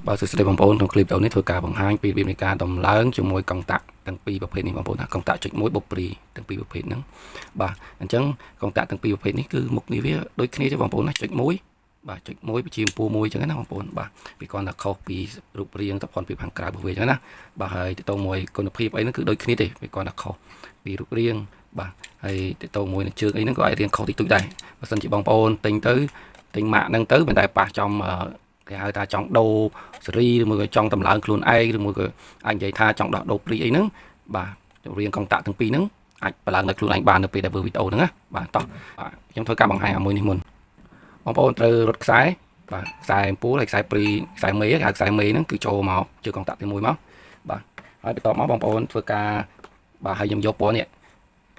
បើសិស្សបងប្អូនក្នុង clip នេះធ្វើការបង្ហាញពីវិធីការដំឡើងជាមួយកុងតាក់ទាំងពីរប្រភេទនេះបងប្អូនណាកុងតាក់ចុច1បុកព្រីទាំងពីរប្រភេទហ្នឹងបាទអញ្ចឹងកុងតាក់ទាំងពីរប្រភេទនេះគឺមុខងារវាដូចគ្នាទេបងប្អូនណាចុច1បាទចុច1ជាពូ1អញ្ចឹងណាបងប្អូនបាទវាគ្រាន់តែខុសពីរូបរាងទៅផងពីខាងក្រៅរបស់វាអញ្ចឹងណាបាទហើយទៅមួយគុណភាពអីហ្នឹងគឺដូចគ្នាទេវាគ្រាន់តែខុសពីរូបរាងបាទហើយទៅមួយនឹងជើងអីហ្នឹងក៏អាចរៀងខុសតិចតួចដែរបើសិនជាបងប្អូនទិញម៉ាកហ្នឹងទៅមិនតែប៉ះចំគេហៅថាចង់ដូរសេរីឬមួយក៏ចង់តម្លើងខ្លួនឯងឬមួយក៏អាចនិយាយថាចង់ដោះដូរព្រីអីហ្នឹងបាទរៀងកុងតាក់ទាំងពីរហ្នឹងអាចតម្លើងដល់ខ្លួនឯងបាននៅពេលដែលធ្វើវីដេអូហ្នឹងណាបាទតោះខ្ញុំធ្វើការបង្ហាញមួយនេះមុនបងប្អូនត្រូវរត់ខ្សែបាទខ្សែអំពូលហើយខ្សែព្រីខ្សែមេគេហៅខ្សែមេហ្នឹងគឺចូលមកជើងកុងតាក់ទី1មកបាទហើយបន្ទាប់មកបងប្អូនធ្វើការបាទហើយខ្ញុំយកពណ៌នេះ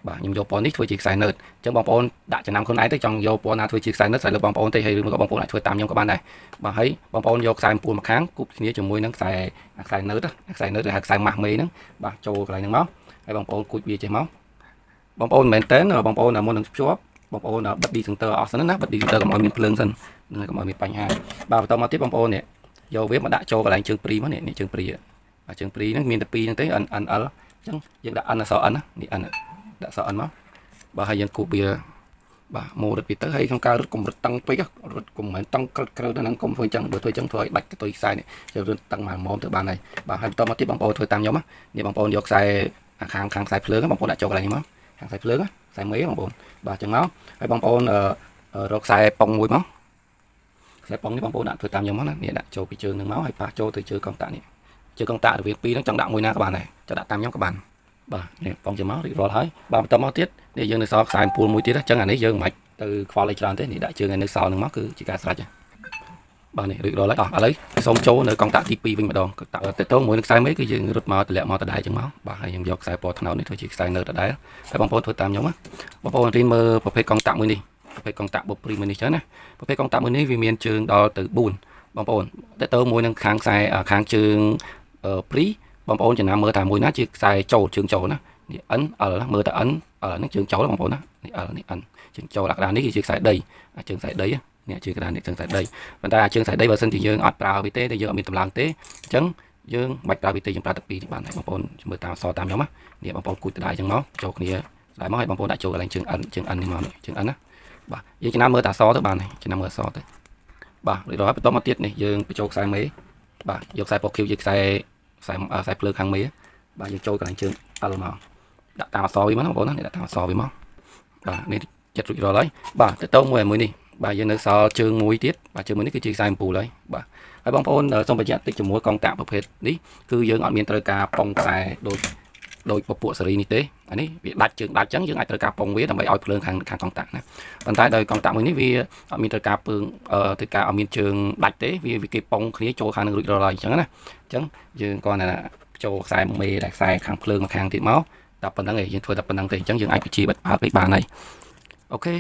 បាទខ្ញុំយកពណ៌នេះធ្វើជាខ្សែណឺតអញ្ចឹងបងប្អូនដាក់ចំណាំខ្លួនឯងទៅចង់យកពណ៌ណាធ្វើជាខ្សែណឺតស្អីលើបងប្អូនទេហើយឬមកបងប្អូនអាចធ្វើតាមខ្ញុំក៏បានដែរបាទហើយបងប្អូនយកខ្សែអំពូលមកខាងគប់គ្នាជាមួយនឹងខ្សែណឺតឬខ្សែម៉ាស់មេហ្នឹងបាទចូលកន្លែងហ្នឹងមកហើយបងប្អូនគួចវាចេះមកបងប្អូនមិនមែនតែបងប្អូនមុននឹងភ្ជាប់បងប្អូនបិទ Decentor អស់សិនណាបិទ Decentor កុំឲ្យមានភ្លើងសិននឹងកុំឲ្យមានបញ្ហាបាទបន្តមកទៀតបងប្អូននេះយកវាមកដាក់ចូលកន្លែងជើងព្រីមកនេះជើងព្រីបាទជើងព្រីហ្នឹងមានតែ2ហ្នឹងទេ NL អញ្ចឹងយើងដាក់ N អក្សរ N ណានេះ N ដាក់អក្សរ N មកបាទហើយយើងគូបវាបាទមូររត់វាទៅហើយក្នុងការរត់កុំរត់តឹងពេករត់កុំមិនតឹងក្រឹតទៅហ្នឹងកុំធ្វើអញ្ចឹងបើធ្វើអញ្ចឹងធ្វើឲ្យដាច់កតុយខ្សែនេះយើងរត់តឹងមកមុំទៅបានហើយបាទហើយបន្តមកទៀតបងប្អូនធ្វើតាមខ្ញុំនេះបងប្អូនយកខ្សែខាងខ្សែភ្លើងបងប្អូនដាក់ចូលកន្លែងនេះមកខាងខ្សែភ្លើងខ្សែមេបងប្អូនបាទអញ្ចឹងមកហើយបងប្អូនរកខ្សែប៉ុងមួយមកខ្សែប៉ុងនេះបងប្អូនដាក់ធ្វើតាមខ្ញុំមកណានេះដាក់ចូលពីជើងនឹងមកហើយប៉ះចូលទៅជើងកុងតាក់នេះជើងកុងតាក់រវាងពីរហ្នឹងចង់ដាក់មួយណាក៏បានដែរចង់ដាក់តាមខ្ញុំក៏បានបាទនេះប៉ុងជាមករៀបរាល់ហើយបាទបន្តមកទៀតនេះយើងនៅសល់ខ្សែអំពូលមួយទៀតអញ្ចឹងអានេះយើងមិនបាច់ទៅខ្វល់អីច្រើនទេនេះដាក់ជើងនៅសល់ហ្នឹងមកគឺជាការស្រេចបាទនេះរៀបរាល់ហើយឥឡូវសូមចូលនៅកុងតាក់ទី2វិញម្ដងកុងតាក់ទៅមួយនឹងខ្សែមេគឺយើងរត់មកតម្លាក់មកដដែលអញ្ចឹងមកបាទហើយខ្ញុំយកខ្សែពណ៌ត្នោតនេះធ្វើជាខ្សែនៅដដែលហើយបងប្អូនធ្វើតាមខ្ញុំណាបងប្អូនរៀនមើលប្រភេទកុងតាក់មួយនេះប្រភេទកុងតាក់បុកព្រីមួយនេះចឹងណាប្រភេទកុងតាក់មួយនេះវាមានជើងដល់ទៅ4បងប្អូនទៅមួយនឹងខាងខ្សែខាងជើងព្រីបងប្អូនចំណាំមើលថាមួយណាជាខ្សែចូលជើងចូលណានេះ N L មើលតែ N L ហ្នឹងជើងចូលបងប្អូនណានេះ L នេះ N ជើងចូលអានេះគឺជាខ្សែដីជើងខ្សែដីនេះជើងក្តារនេះជើងខ្សែដីប៉ុន្តែជើងខ្សែដីបើសិនជាយើងអត់ប្រើវាទេយើងអត់មានតម្លើងទេអញ្ចឹងយើងមិនប្រើវាទេយើងប្រើតែពីរនេះបានហើយបងប្អូនមើលតាមអក្សរតាមខ្ញុំណានេះបងប្អូនគូចដដែលអញ្ចឹងមកចូលគ្នាដដែលមកឲ្យបងប្អូនដាក់ចូលកន្លែងជើង N នេះមកជើង N ណាបាទយើងចំណាំមើលតែអក្សរទៅបានហើយចំណាំមើលអក្សរទៅបាទរួចរាល់បន្តមកទៀតនេះយើងបញ្ចូលខ្សែមេបាទយកខ្សែពណ៌ខៀវជាខ្សែភ្លើងខាងមេបាទយើងចូលកន្លែងជើង L មកដាក់តាមអក្សរវាមកណាបងប្អូនណានេះដាក់តាមអក្សរវាមកបាទនេះចិត្តរួចរាល់ហើយបាទទៅមួយនេះបាទយើងនៅសល់ជើងមួយទៀតបាទជើងមួយនេះគឺជាខ្សែអំពូលហើយបាទហើយបងប្អូនសូមបញ្ជាក់តិចជាមួយកុងតាក់ប្រភេទនេះគឺយើងអត់មានត្រូវការប៉ុងខ្សែដូចពពួកសេរីនេះទេអានេះវាដាច់ជើងដាច់អញ្ចឹងយើងអាចត្រូវការប៉ុងវាដើម្បីឲ្យភ្លើងខាងកុងតាក់ណាប៉ុន្តែដោយកុងតាក់មួយនេះវាអត់មានត្រូវការពើងត្រូវការអត់មានជើងដាច់ទេវាគេប៉ុងគ្នាចូលខាងនឹងរួចរាល់ហើយអញ្ចឹងណាអញ្ចឹងយើងគ្រាន់តែចូលខ្សែមេដែលខ្សែខាងភ្លើងមកខាងទៀតមកតែប៉ុណ្្នឹងឯងយើងធ្វើតែប៉ុណ្្នឹងទេអញ្ចឹងយើងអាចបញ្ជាបិទបើកពេកបានហើយអូខេ